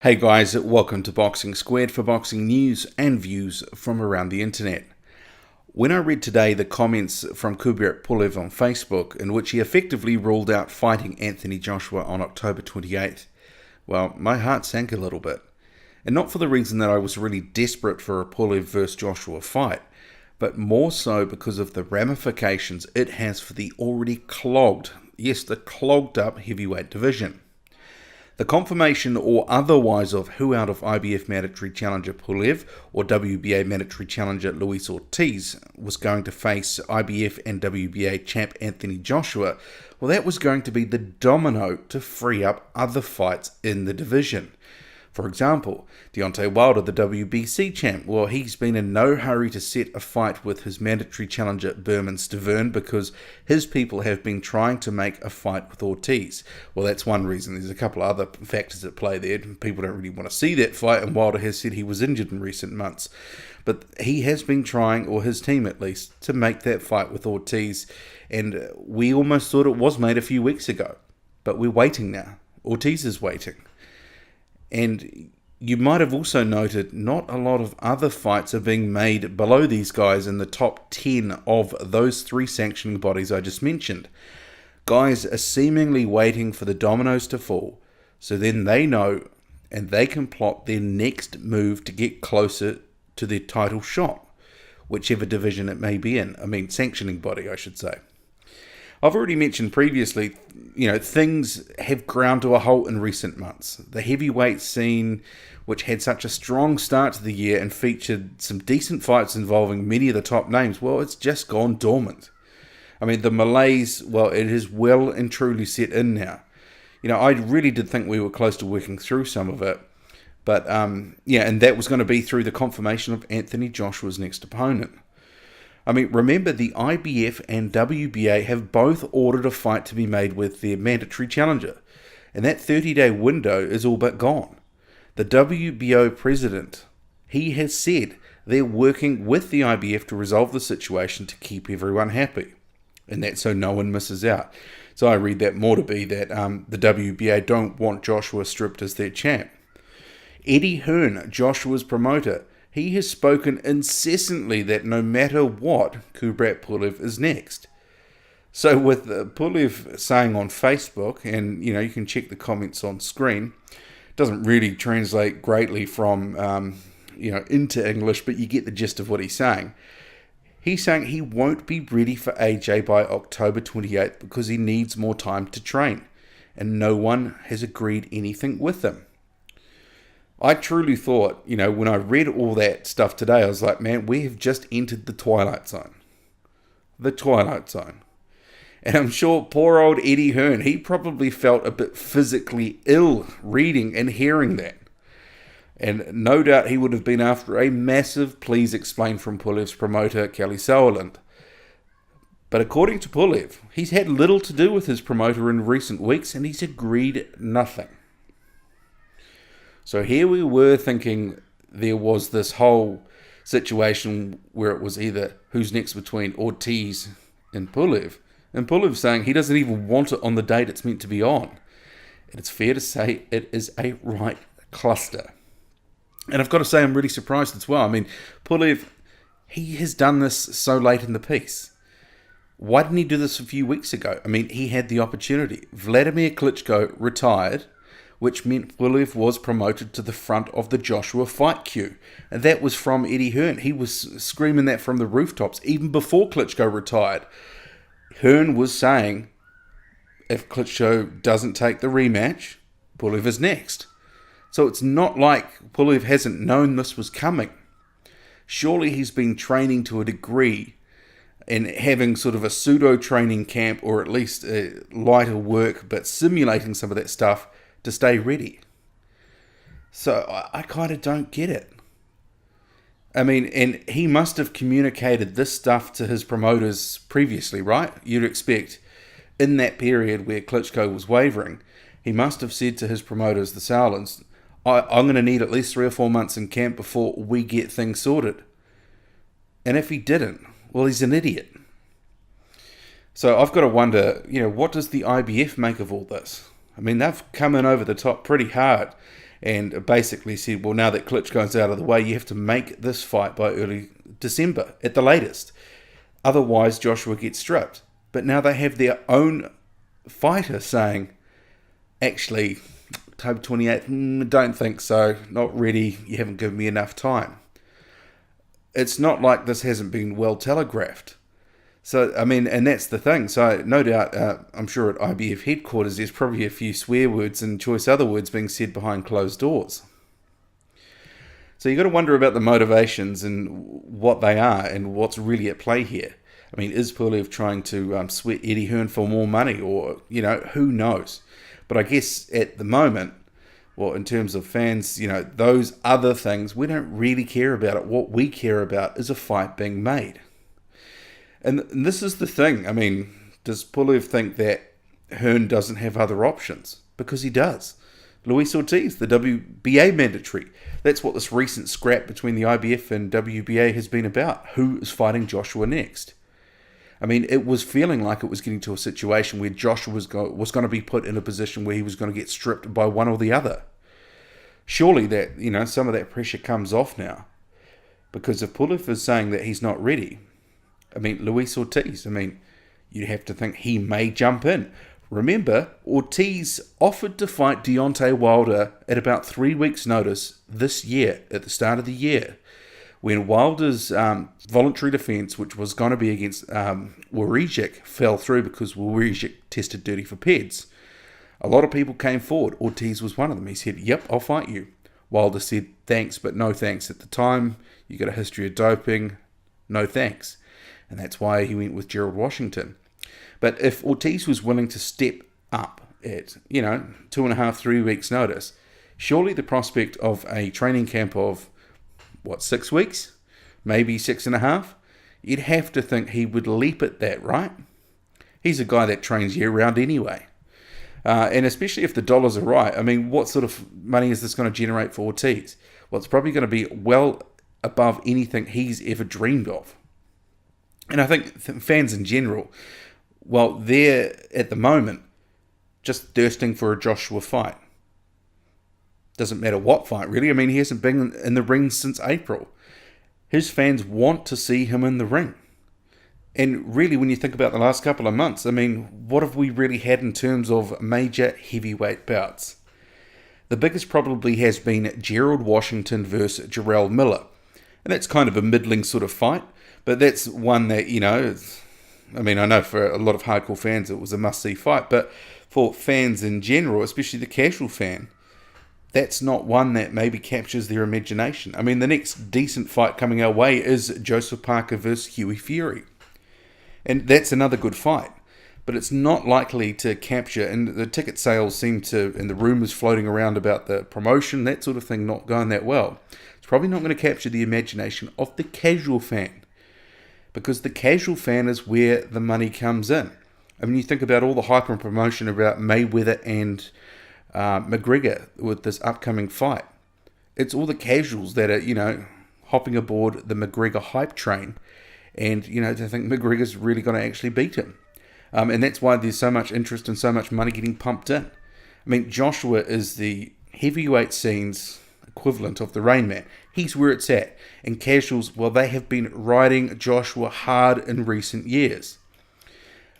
Hey guys, welcome to Boxing Squared for boxing news and views from around the internet. When I read today the comments from Kubrat Pulev on Facebook, in which he effectively ruled out fighting Anthony Joshua on October 28th, well, my heart sank a little bit. And not for the reason that I was really desperate for a Pulev vs Joshua fight, but more so because of the ramifications it has for the already clogged, yes, the clogged up heavyweight division. The confirmation or otherwise of who out of IBF mandatory challenger Pulev or WBA mandatory challenger Luis Ortiz was going to face IBF and WBA champ Anthony Joshua, well, that was going to be the domino to free up other fights in the division. For example, Deontay Wilder, the WBC champ, well, he's been in no hurry to set a fight with his mandatory challenger Berman Stavern because his people have been trying to make a fight with Ortiz. Well, that's one reason. There's a couple of other factors at play there. People don't really want to see that fight, and Wilder has said he was injured in recent months. But he has been trying, or his team at least, to make that fight with Ortiz, and we almost thought it was made a few weeks ago. But we're waiting now. Ortiz is waiting. And you might have also noted not a lot of other fights are being made below these guys in the top 10 of those three sanctioning bodies I just mentioned. Guys are seemingly waiting for the dominoes to fall, so then they know and they can plot their next move to get closer to their title shot, whichever division it may be in. Sanctioning body, I should say. I've already mentioned previously, things have ground to a halt in recent months. The heavyweight scene, which had such a strong start to the year and featured some decent fights involving many of the top names, well, it's just gone dormant. The malaise, well, it is well and truly set in now. I really did think we were close to working through some of it. But, and that was going to be through the confirmation of Anthony Joshua's next opponent. Remember, the IBF and WBA have both ordered a fight to be made with their mandatory challenger, and that 30-day window is all but gone. The WBO president, he has said they're working with the IBF to resolve the situation to keep everyone happy, and that's so no one misses out. So I read that more to be that the WBA don't want Joshua stripped as their champ. Eddie Hearn, Joshua's promoter, he has spoken incessantly that no matter what, Kubrat Pulev is next. So with Pulev saying on Facebook, and you can check the comments on screen, it doesn't really translate greatly from into English, but you get the gist of what he's saying. He's saying he won't be ready for AJ by October 28th because he needs more time to train, and no one has agreed anything with him. I truly thought, when I read all that stuff today, I was like, man, we have just entered the Twilight Zone. The Twilight Zone. And I'm sure poor old Eddie Hearn, he probably felt a bit physically ill reading and hearing that. And no doubt he would have been after a massive please explain from Pulev's promoter, Kelly Sutherland. But according to Pulev, he's had little to do with his promoter in recent weeks and he's agreed nothing. So here we were thinking there was this whole situation where it was either who's next between Ortiz and Pulev saying he doesn't even want it on the date it's meant to be on. And it's fair to say it is a right cluster. And I've got to say I'm really surprised as well. Pulev, he has done this so late in the piece. Why didn't he do this a few weeks ago? He had the opportunity. Vladimir Klitschko retired, which meant Pulev was promoted to the front of the Joshua fight queue. And that was from Eddie Hearn. He was screaming that from the rooftops, even before Klitschko retired. Hearn was saying, if Klitschko doesn't take the rematch, Pulev is next. So it's not like Pulev hasn't known this was coming. Surely he's been training to a degree and having sort of a pseudo-training camp, or at least lighter work, but simulating some of that stuff to stay ready. So I kind of don't get it. And he must have communicated this stuff to his promoters previously, right? You'd expect in that period where Klitschko was wavering, he must have said to his promoters, the Sauerlands, I'm going to need at least 3 or 4 months in camp before we get things sorted. And if he didn't, well, he's an idiot. So I've got to wonder, what does the IBF make of all this? They've come in over the top pretty hard. and basically said, well, now that Klitschko's out of the way, you have to make this fight by early December at the latest. Otherwise, Joshua gets stripped. But now they have their own fighter saying, actually, October 28th, don't think so, not ready, you haven't given me enough time. It's not like this hasn't been well telegraphed. So, I mean, and that's the thing. So, no doubt, I'm sure at IBF headquarters, there's probably a few swear words and choice other words being said behind closed doors. So, you've got to wonder about the motivations and what they are and what's really at play here. I mean, is Pulev trying to sweat Eddie Hearn for more money? Or, who knows? But I guess at the moment, well, in terms of fans, those other things, we don't really care about it. What we care about is a fight being made. And this is the thing. I mean, does Pulev think that Hearn doesn't have other options? Because he does. Luis Ortiz, the WBA mandatory. That's what this recent scrap between the IBF and WBA has been about. Who is fighting Joshua next? I mean, it was feeling like it was getting to a situation where Joshua was going to be put in a position where he was going to get stripped by one or the other. Surely that, some of that pressure comes off now. Because if Pulev is saying that he's not ready, I mean, Luis Ortiz, you'd have to think he may jump in. Remember, Ortiz offered to fight Deontay Wilder at about 3 weeks' notice this year, at the start of the year, when Wilder's voluntary defence, which was going to be against Wawrzyk, fell through because Wawrzyk tested dirty for PEDs. A lot of people came forward. Ortiz was one of them. He said, yep, I'll fight you. Wilder said, thanks, but no thanks. At the time, you got a history of doping, no thanks. And that's why he went with Gerald Washington. But if Ortiz was willing to step up at, 2.5, 3 weeks notice, surely the prospect of a training camp of, 6 weeks? Maybe 6.5? You'd have to think he would leap at that, right? He's a guy that trains year-round anyway. And especially if the dollars are right, what sort of money is this going to generate for Ortiz? Well, it's probably going to be well above anything he's ever dreamed of. And I think fans in general, well, they're, at the moment, just thirsting for a Joshua fight. Doesn't matter what fight, really. He hasn't been in the ring since April. His fans want to see him in the ring. And really, when you think about the last couple of months, what have we really had in terms of major heavyweight bouts? The biggest probably has been Gerald Washington versus Jarrell Miller. And that's kind of a middling sort of fight. But that's one that, I know for a lot of hardcore fans it was a must-see fight. But for fans in general, especially the casual fan, that's not one that maybe captures their imagination. The next decent fight coming our way is Joseph Parker versus Hughie Fury. And that's another good fight. But it's not likely to capture, and the ticket sales seem to, and the rumours floating around about the promotion, that sort of thing not going that well. It's probably not going to capture the imagination of the casual fan. Because the casual fan is where the money comes in. You think about all the hype and promotion about Mayweather and McGregor with this upcoming fight. It's all the casuals that are, hopping aboard the McGregor hype train and, to think McGregor's really going to actually beat him. And that's why there's so much interest and so much money getting pumped in. Joshua is the heavyweight scene's equivalent of the Rain Man. He's where it's at. And casuals, well, they have been riding Joshua hard in recent years.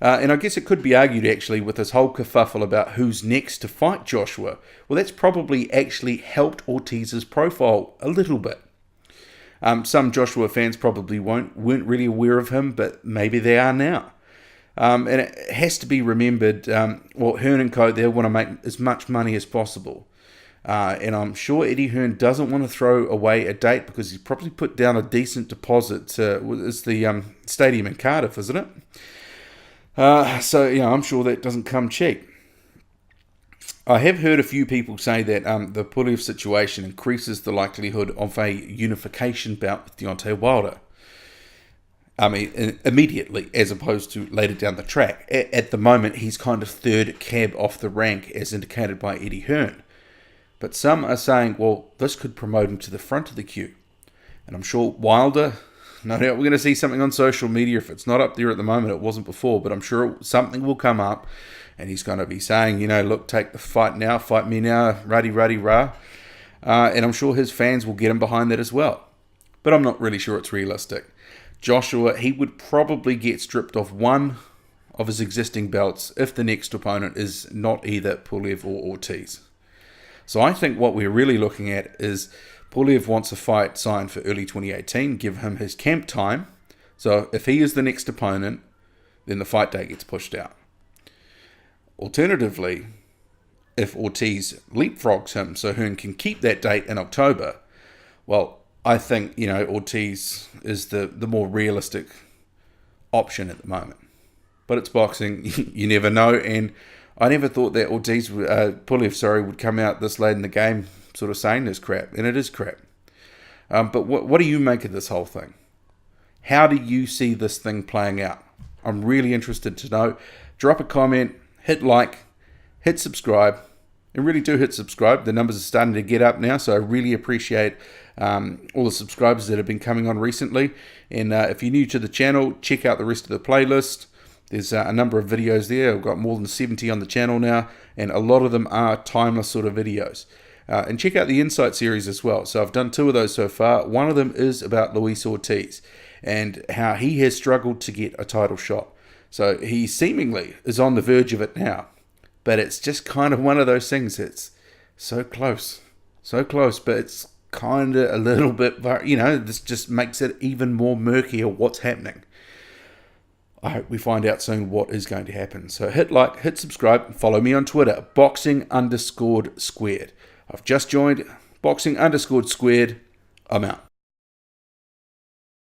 And I guess it could be argued, actually, with this whole kerfuffle about who's next to fight Joshua. Well, that's probably actually helped Ortiz's profile a little bit. Some Joshua fans probably weren't really aware of him, but maybe they are now. And it has to be remembered, Hearn and Co., they want to make as much money as possible. And I'm sure Eddie Hearn doesn't want to throw away a date because he's probably put down a decent deposit. It's the stadium in Cardiff, isn't it? So, I'm sure that doesn't come cheap. I have heard a few people say that the Pulev situation increases the likelihood of a unification bout with Deontay Wilder. Immediately, as opposed to later down the track. At the moment, he's kind of third cab off the rank, as indicated by Eddie Hearn. But some are saying, well, this could promote him to the front of the queue. And I'm sure Wilder, no doubt we're going to see something on social media. If it's not up there at the moment, it wasn't before. But I'm sure something will come up. And he's going to be saying, look, take the fight now, fight me now, ruddy, rah. and I'm sure his fans will get him behind that as well. But I'm not really sure it's realistic. Joshua, he would probably get stripped of one of his existing belts if the next opponent is not either Pulev or Ortiz. So I think what we're really looking at is Pulev wants a fight signed for early 2018, give him his camp time. So if he is the next opponent, then the fight date gets pushed out. Alternatively, if Ortiz leapfrogs him so Hearn can keep that date in October, well, I think, Ortiz is the more realistic option at the moment. But it's boxing, you never know, and I never thought that Pulev would come out this late in the game sort of saying this crap, and it is crap. But what do you make of this whole thing? How do you see this thing playing out? I'm really interested to know. Drop a comment, hit like, hit subscribe, and really do hit subscribe. The numbers are starting to get up now, so I really appreciate all the subscribers that have been coming on recently. And if you're new to the channel, check out the rest of the playlist. There's a number of videos there. I've got more than 70 on the channel now, and a lot of them are timeless sort of videos. And check out the Insight series as well. So I've done 2 of those so far. One of them is about Luis Ortiz and how he has struggled to get a title shot. So he seemingly is on the verge of it now. But it's just kind of one of those things. It's so close, but it's kind of a little bit, this just makes it even more murkier what's happening. I hope we find out soon what is going to happen. So hit like, hit subscribe, and follow me on Twitter, boxing_squared. I've just joined boxing_squared. I'm out.